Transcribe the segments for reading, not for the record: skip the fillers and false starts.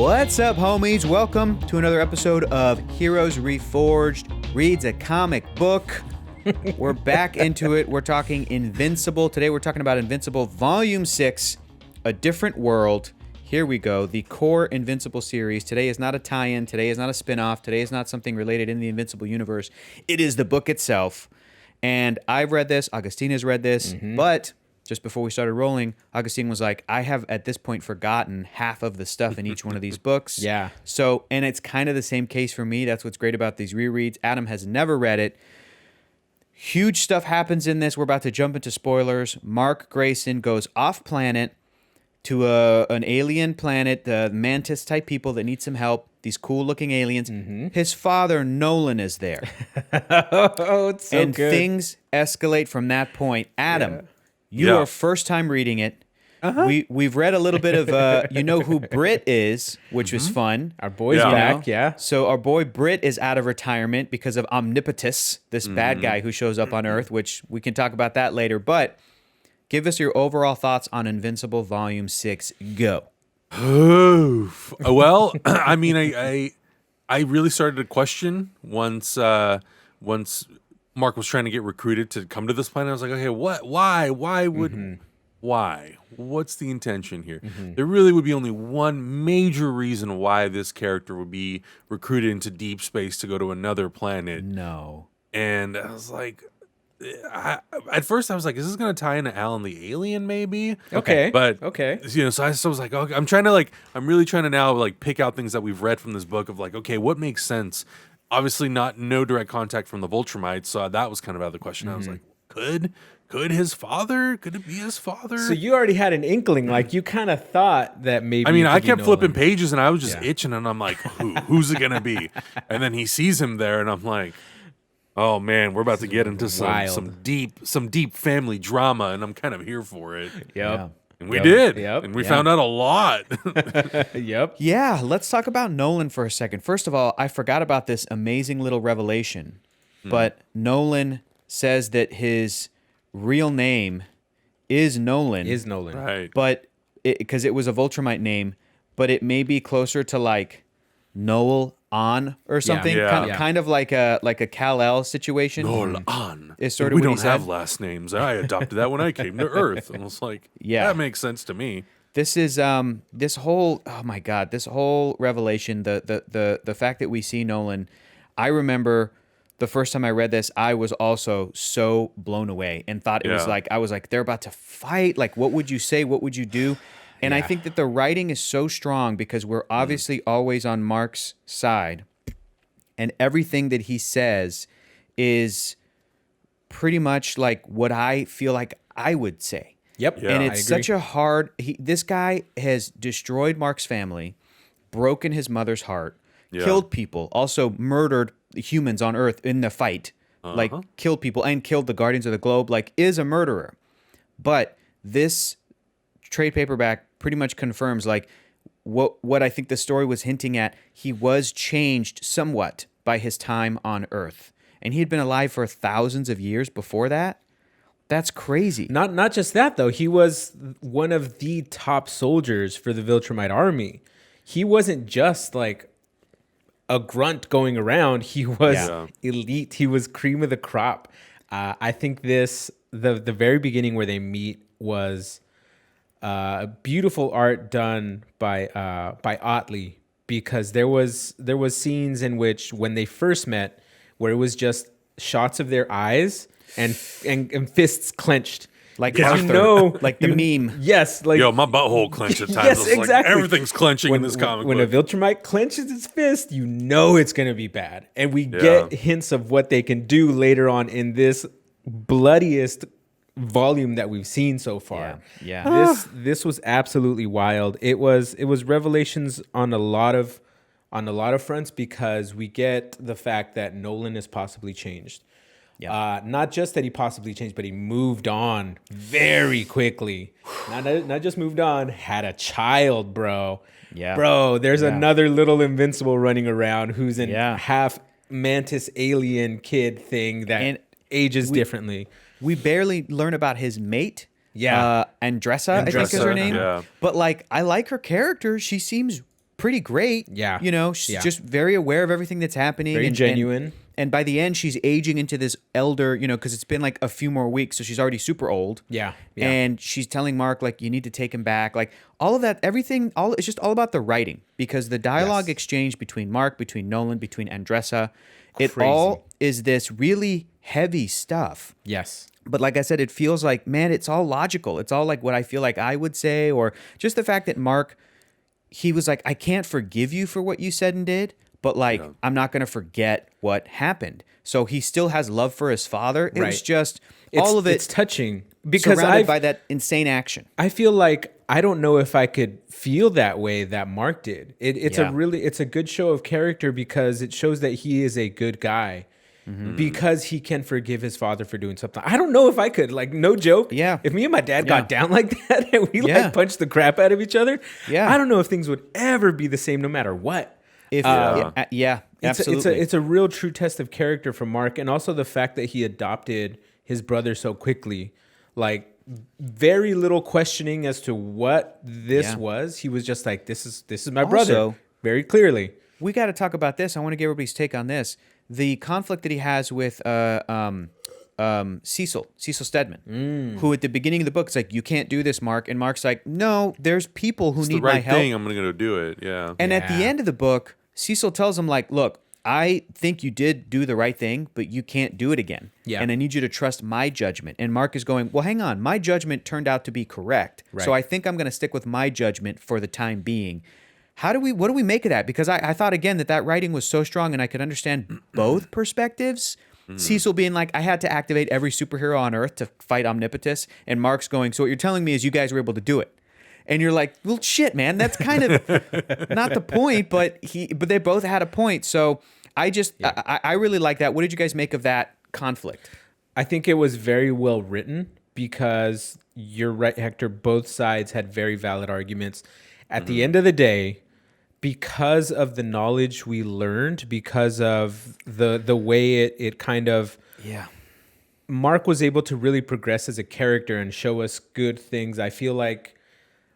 What's up, homies? Welcome to another episode of Heroes Reforged Reads a Comic Book. We're back into it. We're talking Invincible. Today we're talking about Invincible Volume 6, A Different World. Here we go. The core Invincible series. Today is not a tie-in. Today is not a spin-off. Today is not something related in the Invincible universe. It is the book itself. And I've read this. Augustina's read this. But just before we started rolling, Augustine was like, I have at this point forgotten half of the stuff in each one of these books. Yeah. So, and it's kind of the same case for me. That's what's great about these rereads. Adam has never read it. Huge stuff happens in this. We're about to jump into spoilers. Mark Grayson goes off planet to an alien planet, the mantis type people that need some help. These cool looking aliens. His father, Nolan, is there. Oh, it's so and good. things escalate from that point. Adam, you are first time reading it. We've read a little bit of, you know who Britt is, which was fun. Our boy's back, yeah. So our boy Britt is out of retirement because of Omnipotus, this bad guy who shows up on Earth, which we can talk about that later. But give us your overall thoughts on Invincible Volume 6. Go. Well, I mean, I really started to question once Mark was trying to get recruited to come to this planet. I was like, okay, what? Why would? Why? What's the intention here? There really would be only one major reason why this character would be recruited into deep space to go to another planet. No. And I was like, at first I was like, is this going to tie into Alan the Alien maybe? Okay. But, okay. you know, so I was like, okay, I'm really trying to now pick out things that we've read from this book of okay, what makes sense? Obviously no direct contact from the Viltrumites. So that was kind of out of the question. I was like, could his father? Could it be his father? So you already had an inkling, you kind of thought that maybe. I mean, I be kept Nolan. flipping pages and I was just itching, and I'm like, who's it gonna be? And then he sees him there, and I'm like, oh man, we're about to get into some deep family drama, and I'm kind of here for it. Yep. Yeah. And we did. Yep. And we found out a lot. Yep. Yeah, let's talk about Nolan for a second. First of all, I forgot about this amazing little revelation, but Nolan says that his real name is Nolan. Right. But because it was a Viltrumite name, but it may be closer to Noel on or something. Yeah. Kind of like a Kal-El situation. Nolan. Is sort of we what he don't have said. last names. I adopted that when I came to Earth. And I was like, that makes sense to me. This is this whole revelation, the fact that we see Nolan. I remember the first time I read this, I was also so blown away and thought it was I was like, they're about to fight. What would you say? What would you do? And I think that the writing is so strong because we're obviously always on Mark's side, and everything that he says is pretty much like what I feel like I would say. Yep. Yeah. And it's such a hard. This guy has destroyed Mark's family, broken his mother's heart, killed people, also murdered humans on Earth in the fight, killed people and killed the Guardians of the Globe. Is a murderer. But this trade paperback pretty much confirms what I think the story was hinting at. He was changed somewhat by his time on Earth, and he had been alive for thousands of years before that. That's crazy. Not just that though. He was one of the top soldiers for the Viltrumite army. He wasn't just a grunt going around. He was elite. He was cream of the crop. I think the very beginning where they meet was beautiful art done by Ottley, because there was scenes in which when they first met where it was just shots of their eyes and fists clenched. Arthur, the meme. Yes, Yo, my butthole clenched at times. Yes, It's exactly. Everything's clenching in this comic when book. a Viltrumite clenches its fist, you know it's going to be bad. And we get hints of what they can do later on in this bloodiest volume that we've seen so far. Yeah. This was absolutely wild. It was revelations on a lot of fronts, because we get the fact that Nolan is possibly changed. Yeah. Not just that he possibly changed, but he moved on very quickly. Not just moved on, had a child, bro. Yeah. Bro, there's another little Invincible running around who's in Yeah. half mantis alien kid thing that ages differently. We barely learn about his mate. Yeah. Andressa, I think is her name. Yeah. But like, I like her character. She seems pretty great. Yeah. You know, she's Yeah. just very aware of everything that's happening. Very genuine. And by the end, she's aging into this elder, you know, because it's been like a few more weeks. So she's already super old. Yeah. Yeah. And she's telling Mark, like, you need to take him back. Like, all of that, everything, it's just all about the writing. Because the dialogue exchange between Mark, between Nolan, between Andressa, it all is this really heavy stuff. Yes. But like I said, it feels like, man, it's all logical. It's all like what I feel like I would say. Or just the fact that Mark, he was like, I can't forgive you for what you said and did. But like, I'm not going to forget what happened. So he still has love for his father. It was just all of it. It's touching because surrounded by that insane action. I feel like I don't know if I could feel that way that Mark did. It's a good show of character because it shows that he is a good guy because he can forgive his father for doing something. I don't know if I could, like, no joke. Yeah. If me and my dad got down like that and we like punched the crap out of each other, I don't know if things would ever be the same no matter what. Absolutely. It's a real true test of character from Mark, and also the fact that he adopted his brother so quickly, like very little questioning as to what this was. He was just like, "This is my brother," Also, very clearly. We got to talk about this. I want to get everybody's take on this. The conflict that he has with Cecil Stedman, who at the beginning of the book is like, you can't do this, Mark. And Mark's like, no, there's people who need my help. I'm going to go do it. Yeah. And at the end of the book, Cecil tells him, like, look, I think you did do the right thing, but you can't do it again. Yeah. And I need you to trust my judgment. And Mark is going, well, hang on. My judgment turned out to be correct. Right. So I think I'm going to stick with my judgment for the time being. What do we make of that? Because I thought, again, that writing was so strong and I could understand both perspectives. Cecil being like, I had to activate every superhero on Earth to fight Omnipotus. And Mark's going, so what you're telling me is you guys were able to do it. And you're like, well, shit, man, that's kind of not the point, but they both had a point. So I really like that. What did you guys make of that conflict? I think it was very well written because you're right, Hector. Both sides had very valid arguments. At the end of the day, because of the knowledge we learned, because of the way it kind of... Yeah. Mark was able to really progress as a character and show us good things. I feel like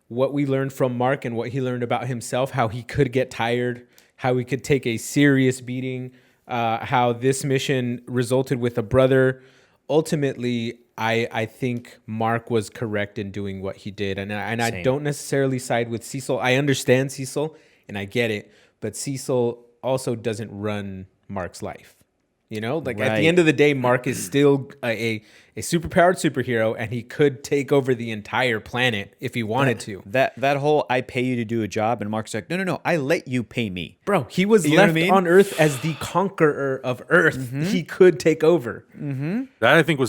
what we learned from Mark and what he learned about himself, how he could get tired, how he could take a serious beating, how this mission resulted with a brother. Ultimately, I think Mark was correct in doing what he did. And I don't necessarily side with Cecil. I understand Cecil, and I get it. But Cecil also doesn't run Mark's life. You know, like at the end of the day, Mark is still a superpowered superhero, and he could take over the entire planet if he wanted to. That whole I pay you to do a job, and Mark's like, no, I let you pay me. Bro, he was left on Earth as the conqueror of Earth. He could take over. That I think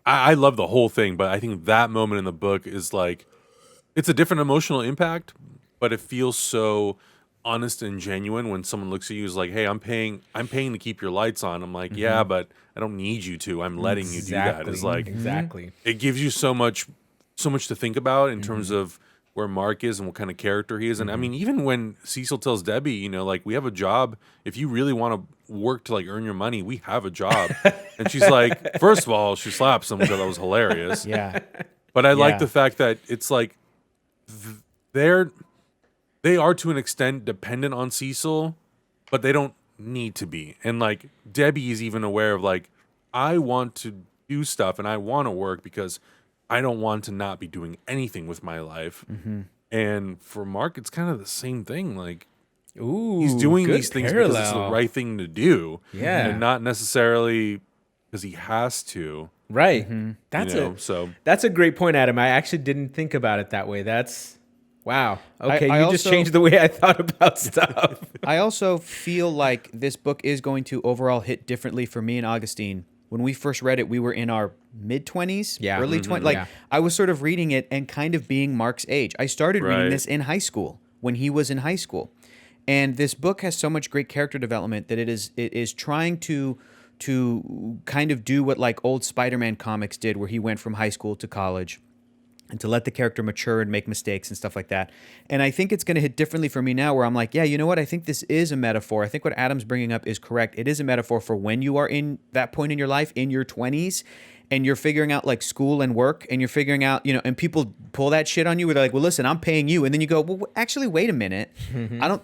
I love the whole thing, but I think that moment in the book is like, it's a different emotional impact, but it feels so honest and genuine when someone looks at you is like, hey, I'm paying to keep your lights on. I'm like, yeah, but I don't need you to. I'm letting you do that. It's like, it gives you so much to think about in terms of where Mark is and what kind of character he is. And I mean, even when Cecil tells Debbie, you know, like, we have a job. If you really want to work to like earn your money, we have a job. And she's like, first of all, she slaps him, because that was hilarious. Yeah. But I like the fact that it's like they are to an extent dependent on Cecil, but they don't need to be. And like Debbie is even aware of like, I want to do stuff and I want to work because I don't want to not be doing anything with my life. And for Mark, it's kind of the same thing. Like, he's doing these things because it's the right thing to do. Yeah. And not necessarily because he has to. Right. That's a great point, Adam. I actually didn't think about it that way. Wow. Okay, I you also just changed the way I thought about stuff. I also feel like this book is going to overall hit differently for me and Augustine. When we first read it, we were in our mid-20s, early 20s. Like, I was sort of reading it and kind of being Mark's age. I started reading this in high school, when he was in high school. And this book has so much great character development that it is trying to kind of do what like old Spider-Man comics did, where he went from high school to college, and to let the character mature and make mistakes and stuff like that. And I think it's going to hit differently for me now, where I'm like, yeah, you know what? I think this is a metaphor. I think what Adam's bringing up is correct. It is a metaphor for when you are in that point in your life, in your 20s, and you're figuring out like school and work, and you're figuring out, and people pull that shit on you where they're like, well, listen, I'm paying you. And then you go, well, actually, wait a minute.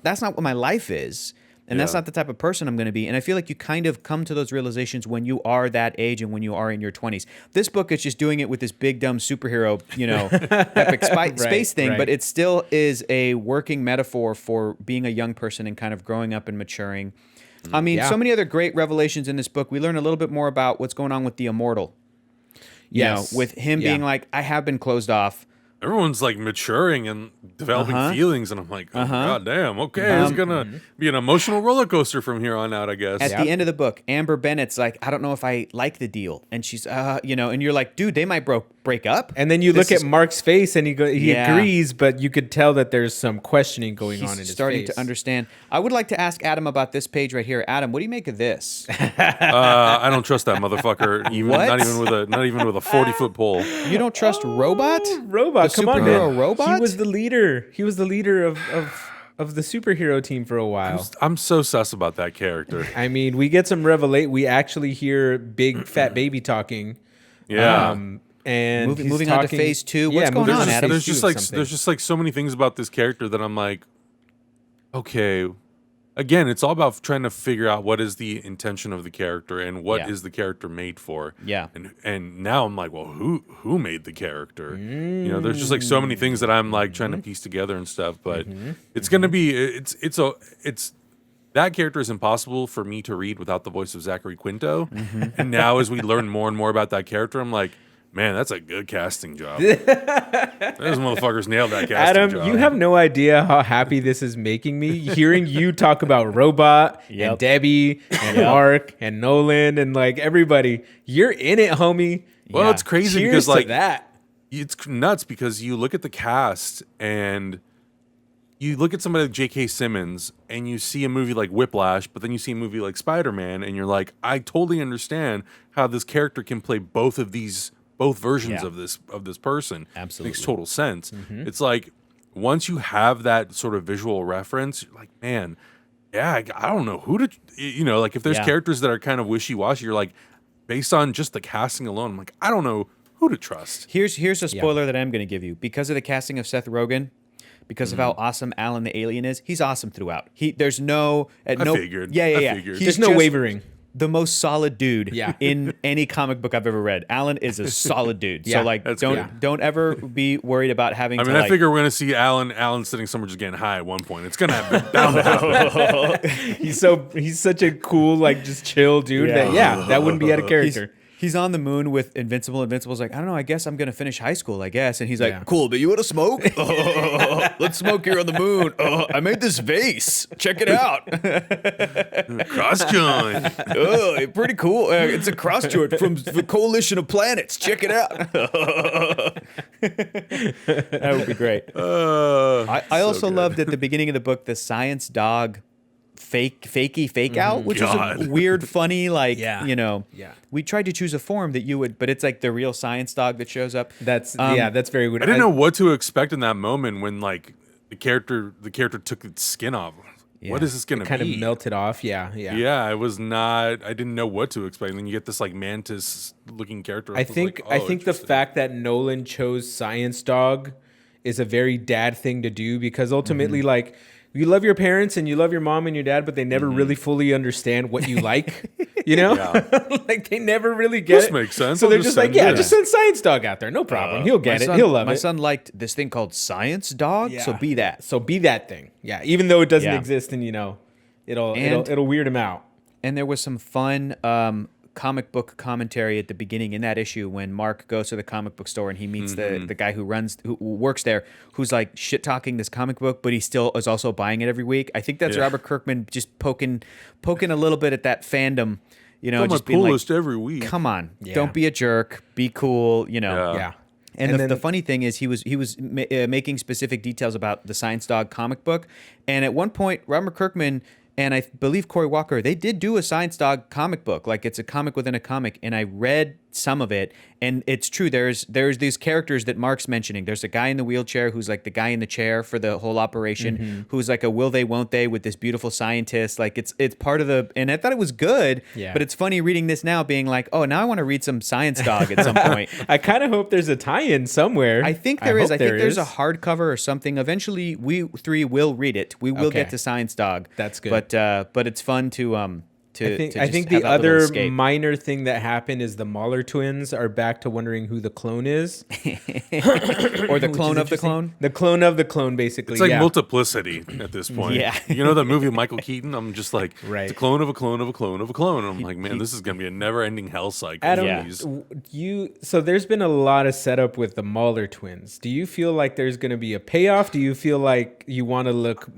That's not what my life is. And that's not the type of person I'm going to be. And I feel like you kind of come to those realizations when you are that age and when you are in your 20s. This book is just doing it with this big, dumb superhero, epic space thing. Right. But it still is a working metaphor for being a young person and kind of growing up and maturing. I mean, so many other great revelations in this book. We learn a little bit more about what's going on with the immortal. With him being like, I have been closed off. Everyone's like maturing and developing feelings, and I'm like, oh god damn, okay, it's gonna be an emotional roller coaster from here on out, I guess. At the end of the book, Amber Bennett's like, I don't know if I like the deal, and she's, and you're like, dude, they might break up. And then you look at Mark's face, and he agrees, but you could tell that there's some questioning going on in his face. He's starting to understand. I would like to ask Adam about this page right here. Adam, what do you make of this? I don't trust that mother,fucker. Not even with a 40-foot pole. You don't trust Robot? Robot, the come on, superhero man. Robot? He was the leader. He was the leader of the superhero team for a while. I'm so sus about that character. I mean, we get some we actually hear big fat baby talking. Yeah. And moving on to phase 2. What's going on, Adam? There's just like so many things about this character that I'm like, okay. Again, it's all about trying to figure out what is the intention of the character and what is the character made for. Yeah. And now I'm like, well, who made the character? There's just like so many things that I'm like trying to piece together and stuff. But it's gonna be it's that character is impossible for me to read without the voice of Zachary Quinto. And now as we learn more and more about that character, I'm like, man, that's a good casting job. Those motherfuckers nailed that casting job. Adam, you have no idea how happy this is making me, hearing you talk about Robot and Debbie and Mark and Nolan and like everybody. You're in it, homie. Well, it's crazy Cheers because like to that. It's nuts because you look at the cast and you look at somebody like J.K. Simmons and you see a movie like Whiplash, but then you see a movie like Spider-Man and you're like, I totally understand how this character can play both versions of this person. Absolutely. Makes total sense. It's like once you have that sort of visual reference, you're like, man, I don't know who to, like if there's characters that are kind of wishy-washy, you're like, based on just the casting alone, I'm like, I don't know who to trust. Here's a spoiler that I'm going to give you. Because of the casting of Seth Rogen, because of how awesome Alan the Alien is, he's awesome throughout. There's no... I figured. Yeah. There's no wavering. The most solid dude in any comic book I've ever read. Alan is a solid dude. So like, don't ever be worried about having. I figure we're gonna see Alan sitting somewhere just getting high at one point. It's gonna happen. Bound to happen. He's such a cool, like just chill dude. That wouldn't be out of character. He's on the moon with Invincible. Invincible's like, I don't know, I guess I'm going to finish high school, I guess. And he's like, cool, but you want to smoke? Let's smoke here on the moon. I made this vase. Check it out. Cross joint. Pretty cool. It's a cross joint from the Coalition of Planets. Check it out. That would be great. I also loved at the beginning of the book the science dog fake out, which is a weird, funny, like, we tried to choose a form that you would, but it's like the real science dog that shows up. That's very weird. I didn't know what to expect in that moment when like the character took its skin off. What is this going to be? Kind of melted off. Yeah. I didn't know what to expect. And then you get this like mantis looking character. I think the fact that Nolan chose Science Dog is a very dad thing to do, because ultimately like, you love your parents and you love your mom and your dad, but they never really fully understand what you like, like they never really get it. This makes sense. So they're just like, just send Science Dog out there. No problem. He'll get it. He'll love it. My son liked this thing called Science Dog. So be that. So be that thing. Yeah. Even though it doesn't exist, and it'll weird him out. And there was some fun comic book commentary at the beginning in that issue when Mark goes to the comic book store and he meets the guy who works there, who's like shit talking this comic book, but he still is also buying it every week. I think that's Robert Kirkman just poking a little bit at that fandom, just being coolest like, every week. Come on, don't be a jerk, be cool, And the funny thing is, he was making specific details about the Science Dog comic book, and at one point, Robert Kirkman and I believe Cory Walker, they did do a Science Dog comic book. Like, it's a comic within a comic, and I read some of it, And it's true. There's these characters that Mark's mentioning. There's a guy in the wheelchair who's like the guy in the chair for the whole operation, who's like a will they, won't they with this beautiful scientist. Like it's part of the, and I thought it was good, but it's funny reading this now being like, oh, now I want to read some Science Dog at some point. I kind of hope there's a tie-in somewhere. I think there is. I think there's a hardcover or something. Eventually, we three will read it. We will get to Science Dog. That's good. But it's fun to I think the other minor thing that happened is the Mahler twins are back to wondering who the clone is. Or the clone of the clone? The clone of the clone, basically. It's like multiplicity at this point. Yeah. You know that movie with Michael Keaton? I'm just like, Right. it's a clone of a clone of a clone of a clone. And I'm like, man, this is going to be a never-ending hell cycle. Adam, so there's been a lot of setup with the Mahler twins. Do you feel like there's going to be a payoff? Do you feel like you want to look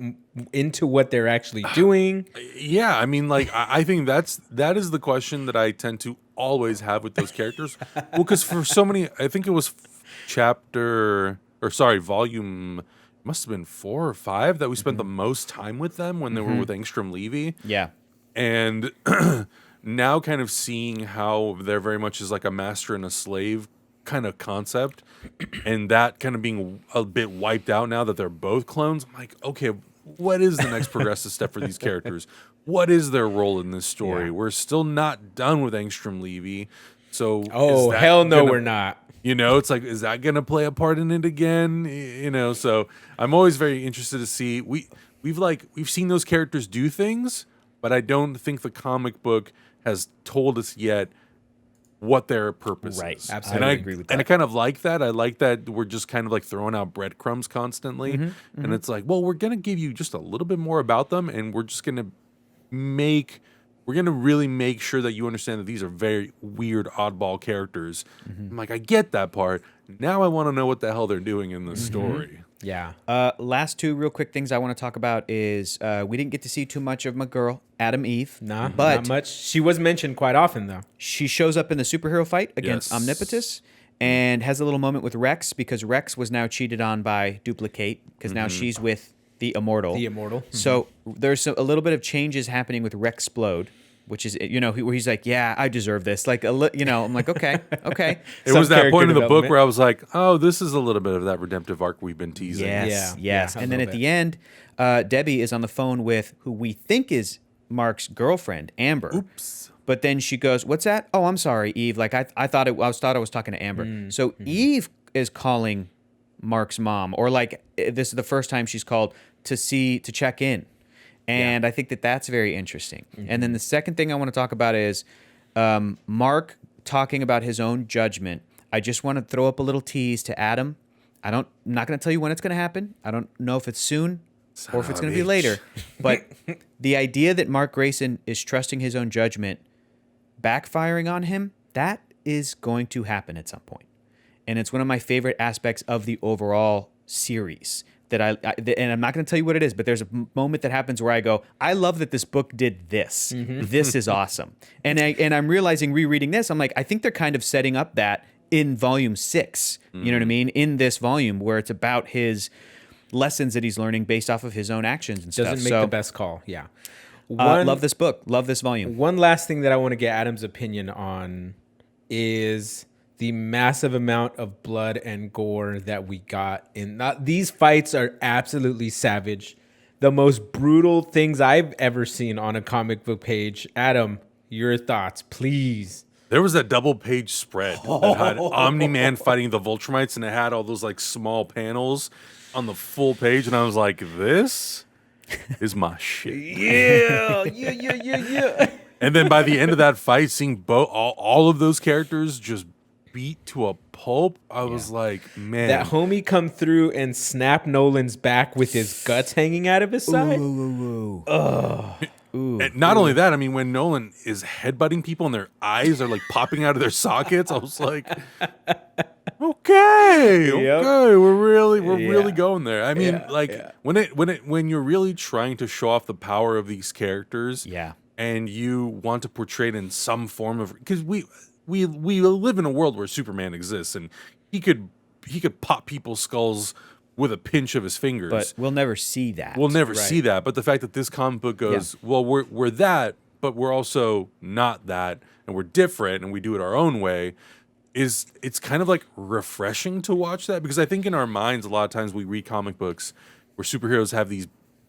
into what they're actually doing? Yeah, I mean, like, I think that is the question that I tend to always have with those characters. Well, because for so many, I think it was volume, must have been 4 or 5 that we spent the most time with them when they were with Engstrom Levy. Yeah. And now kind of seeing how they're very much as like a master and a slave kind of concept, and that kind of being a bit wiped out now that they're both clones. I'm like, okay, what is the next progressive step for these characters? What is their role in this story? Yeah. We're still not done with Engstrom Levy. So hell no, we're not. You know, it's like, is that going to play a part in it again? You know, so I'm always very interested to see. We've seen those characters do things, but I don't think the comic book has told us yet what their purpose is. Absolutely. And I agree with that. And I kind of like that. I like that we're just kind of like throwing out breadcrumbs constantly. And it's like, well, we're going to give you just a little bit more about them, and we're just going to really make sure that you understand that these are very weird, oddball characters. I'm like, I get that part. Now I want to know what the hell they're doing in the story. Yeah. Last 2 real quick things I want to talk about is we didn't get to see too much of my girl, Adam Eve. But but not much. She was mentioned quite often, though. she shows up in the superhero fight against Yes. Omnipotus and has a little moment with Rex because Rex was now cheated on by Duplicate because now she's with the Immortal. The Immortal. So there's a little bit of changes happening with Rexplode, which is, you know, where he's like, yeah, I deserve this. Like, you know, I'm like, okay. It was that character point in the book development. where I was like, oh, this is a little bit of that redemptive arc we've been teasing. Yes. Yeah, a And then little at the end, Debbie is on the phone with who we think is Mark's girlfriend, Amber. Oops. But then she goes, "What's that? Oh, I'm sorry, Eve. Like I thought I was talking to Amber." So Eve is calling Mark's mom, or like this is the first time she's called to check in, and I think that's very interesting. And then the second thing I want to talk about is Mark talking about his own judgment. I just want to throw up a little tease to Adam. I'm not going to tell you when it's going to happen. I don't know if it's soon or if it's going to be later. But the idea that Mark Grayson is trusting his own judgment backfiring on him, that is going to happen at some point. And it's one of my favorite aspects of the overall series that and I'm not going to tell you what it is, but there's a moment that happens where I go, I love that this book did this. This is awesome. And I'm realizing rereading this, I'm like, I think they're kind of setting up that in volume 6, you know what I mean? In this volume where it's about his lessons that he's learning based off of his own actions and stuff. Doesn't make the best call. Yeah. Love this book. Love this volume. One last thing that I want to get Adam's opinion on is the massive amount of blood and gore that we got in these fights are absolutely savage. The most brutal things I've ever seen on a comic book page. Adam, your thoughts, please. There was that double-page spread that had Omni-Man fighting the Viltrumites, and it had all those like small panels on the full page, and I was like, this is my shit. Yeah. And then by the end of that fight, seeing all of those characters just beat to a pulp, I was like, man. That homie come through and snap Nolan's back with his guts hanging out of his side. And not only that, I mean, when Nolan is headbutting people and their eyes are like popping out of their sockets, I was like, okay, we're really going there. I mean, when you're really trying to show off the power of these characters, and you want to portray it in some form of, because we live in a world where Superman exists, and he could pop people's skulls with a pinch of his fingers. But we'll never see that. We'll never see that. But the fact that this comic book goes, well, we're that, but we're also not that, and we're different, and we do it our own way. it's kind of like refreshing to watch that, because I think in our minds a lot of times we read comic books where superheroes have these,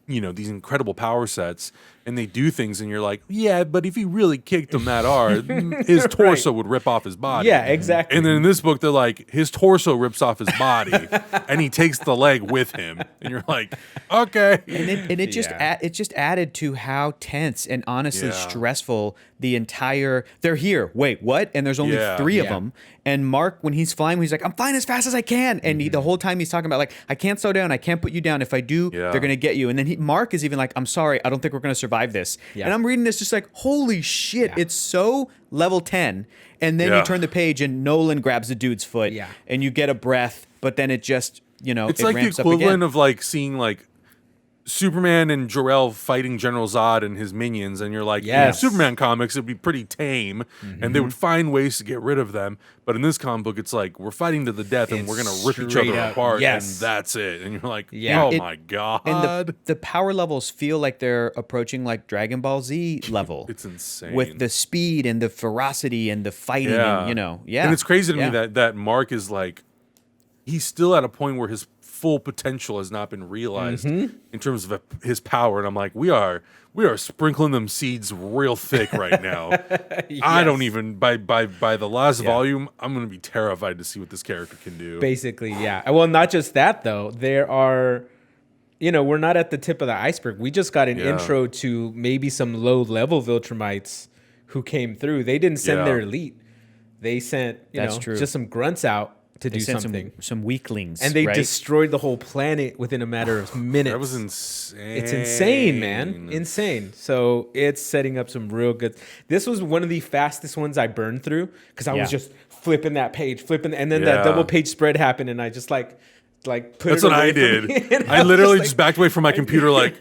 these incredible power sets and they do things and you're like, yeah, but if he really kicked him that hard, his torso would rip off his body. Yeah, exactly. And then in this book they're like, his torso rips off his body and he takes the leg with him, and you're like, okay. And it just it just added to how tense and honestly stressful the entire. They're here. Wait, what? And there's only 3 of them. And Mark, when he's flying, he's like, I'm flying as fast as I can. And the whole time he's talking about like, I can't slow down. I can't put you down. If I do, they're gonna get you. And then Mark is even like, I'm sorry, I don't think we're gonna survive this. And I'm reading this just like, holy shit, it's so level 10. And then you turn the page and Nolan grabs the dude's foot and you get a breath, but then it just, it's it like the ramps up equivalent again. of like seeing like Superman and Jor-El fighting General Zod and his minions, and you're like, in Superman comics it'd be pretty tame, and they would find ways to get rid of them. But in this comic book, it's like we're fighting to the death, and we're gonna rip each other apart, and that's it. And you're like, oh my god! And the power levels feel like they're approaching like Dragon Ball Z level. It's insane with the speed and the ferocity and the fighting, and And it's crazy to me that Mark is like, he's still at a point where his full potential has not been realized in terms of his power, and I'm like, we are sprinkling them seeds real thick right now. I don't even by the last volume, I'm gonna be terrified to see what this character can do. Basically, well, not just that though. There are, we're not at the tip of the iceberg. We just got an intro to maybe some low level Viltrumites who came through. They didn't send their elite. They sent just some grunts out to do something. Some weaklings. And they destroyed the whole planet within a matter of minutes. That was insane. It's insane, man. Insane. So it's setting up some real good. This was one of the fastest ones I burned through because I was just flipping that page, and then that double page spread happened, and I just put That's it what I did. I literally just backed away from my computer like.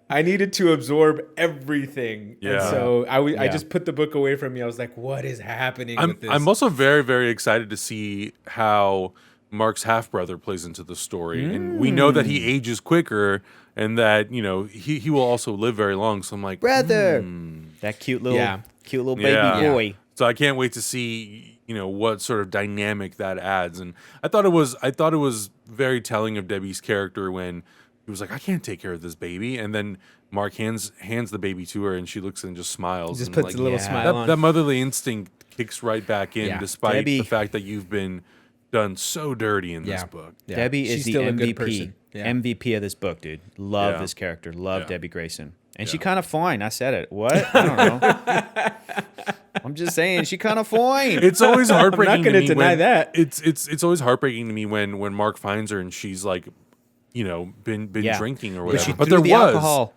I needed to absorb everything. Yeah. And so I just put the book away from me. I was like, what is happening with this? I'm also very, very excited to see how Mark's half-brother plays into the story. And we know that he ages quicker and that, he will also live very long. So I'm like, brother. That cute little baby boy. So I can't wait to see, what sort of dynamic that adds. And I thought it was very telling of Debbie's character when he was like, I can't take care of this baby. And then Mark hands the baby to her, and she looks and just smiles. Just and puts a little smile on. That motherly instinct kicks right back in, despite the fact that you've been done so dirty in this book. Yeah. Debbie is the still MVP. MVP of this book, dude. Love this character. Love Debbie Grayson. And she kind of fine. I said it. What? I don't know. I'm just saying, she kind of fine. It's always heartbreaking. I'm not going to deny that. It's always heartbreaking to me when Mark finds her and she's like, been drinking or whatever. But there was alcohol.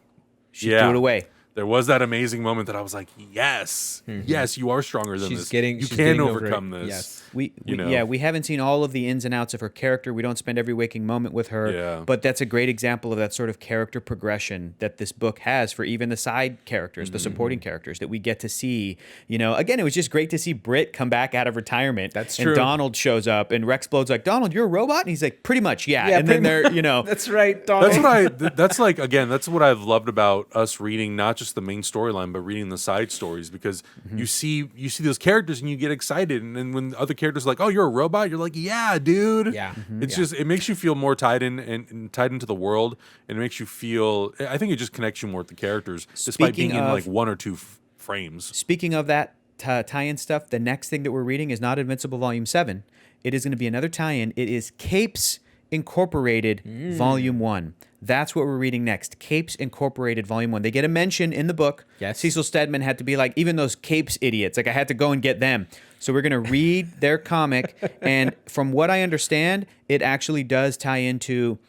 She threw it away. There was that amazing moment that I was like, yes, you are stronger than this. You she's can overcome this. Yes. We haven't seen all of the ins and outs of her character. We don't spend every waking moment with her, but that's a great example of that sort of character progression that this book has for even the side characters, the supporting characters that we get to see. Again, it was just great to see Britt come back out of retirement. That's true. And Donald shows up, and Rex Blode's like, Donald, you're a robot? And he's like, pretty much, and then they're, That's right, Donald. That's what I've loved about us reading not just the main storyline, but reading the side stories, because you see those characters and you get excited, and then when other characters are like, oh, you're a robot, you're like, yeah, dude. It's just, it makes you feel more tied in and tied into the world, and it makes you feel, I think it just connects you more with the characters, despite being in like one or two frames. Speaking of that tie-in stuff, the next thing that we're reading is not Invincible Volume 7. It is going to be another tie-in. It is Capes Incorporated Volume 1. That's what we're reading next. Capes Incorporated Volume 1. They get a mention in the book. Yes. Cecil Stedman had to be like, even those Capes idiots, like I had to go and get them. So we're going to read their comic. And from what I understand, it actually does tie into,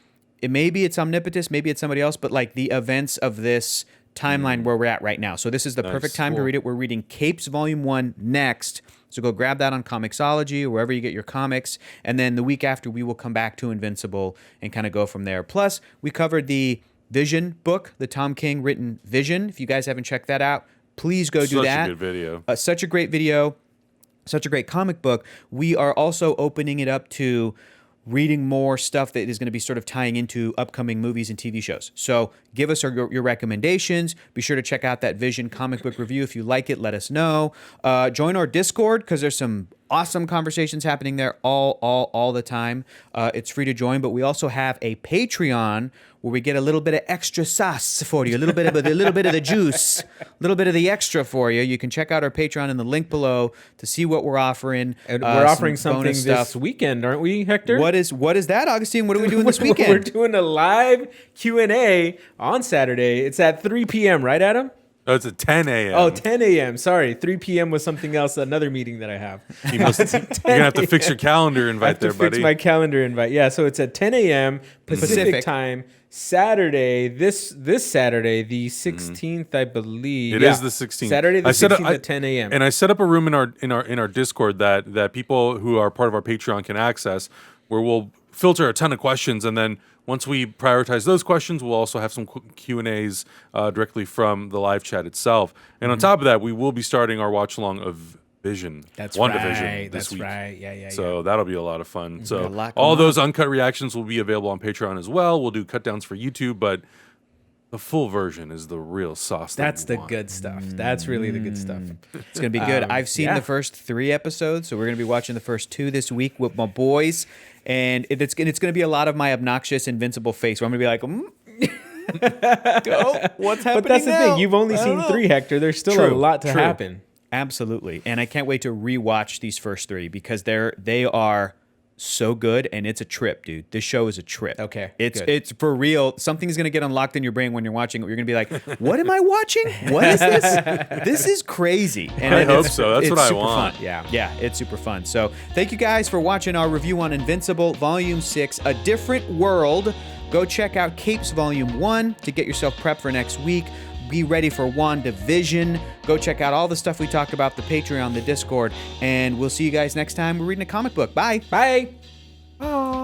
maybe it's Omnipotus, maybe it's somebody else, but like the events of this timeline where we're at right now. So this is the perfect time to read it. We're reading Capes Volume 1 next. So go grab that on Comixology or wherever you get your comics. And then the week after, we will come back to Invincible and kind of go from there. Plus, we covered the Vision book, the Tom King written Vision. If you guys haven't checked that out, please go do that. Such a good video. Such a great video. Such a great comic book. We are also opening it up to reading more stuff that is going to be sort of tying into upcoming movies and TV shows. So give us your recommendations. Be sure to check out that Vision comic book review. If you like it, let us know. Join our Discord, because there's some awesome conversations happening there all the time. It's free to join, but we also have a Patreon where we get a little bit of extra sauce for you, a little bit of the juice, a little bit of the extra for you. You can check out our Patreon in the link below to see what we're offering. And we're offering something this weekend, aren't we, Hector? What is that, Augustine? What are we doing this weekend? We're doing a live Q&A on Saturday. It's at 3 p.m., right, Adam? Oh, it's at 10 a.m. Oh, 10 a.m. Sorry, 3 p.m. was something else, another meeting that I have. You're going to have to fix your calendar invite there, buddy. Fix my calendar invite. Yeah, so it's at 10 a.m. Pacific time, Saturday, this Saturday, the 16th, I believe. It is the 16th. Saturday the 16th at 10 a.m. And I set up a room in our Discord that people who are part of our Patreon can access, where we'll filter a ton of questions, and then once we prioritize those questions, we'll also have some Q&As directly from the live chat itself. And on top of that, we will be starting our watch along of Vision. That's WandaVision right. this week. Right. Yeah. So that'll be a lot of fun. So all those uncut reactions will be available on Patreon as well. We'll do cut downs for YouTube, but the full version is the real sauce. That's the good stuff. That's really the good stuff. It's going to be good. I've seen the first 3 episodes, so we're going to be watching the first 2 this week with my boys. And it's going to be a lot of my obnoxious Invincible face where I'm going to be like, oh, what's happening But that's the now? thing. You've only seen 3, Hector. There's still a lot to happen. Absolutely. And I can't wait to rewatch these first 3 because they are so good, and it's a trip, dude. This show is a trip. Okay, it's for real. Something's gonna get unlocked in your brain when you're watching it. You're gonna be like, "What am I watching? What is this? This is crazy." And I hope so. That's what I want. Fun. Yeah, it's super fun. So thank you guys for watching our review on Invincible Volume 6, A Different World. Go check out Capes Volume 1 to get yourself prepped for next week. Be ready for WandaVision. Go check out all the stuff we talked about, the Patreon, the Discord, and we'll see you guys next time. We're reading a comic book. Bye. Bye. Oh.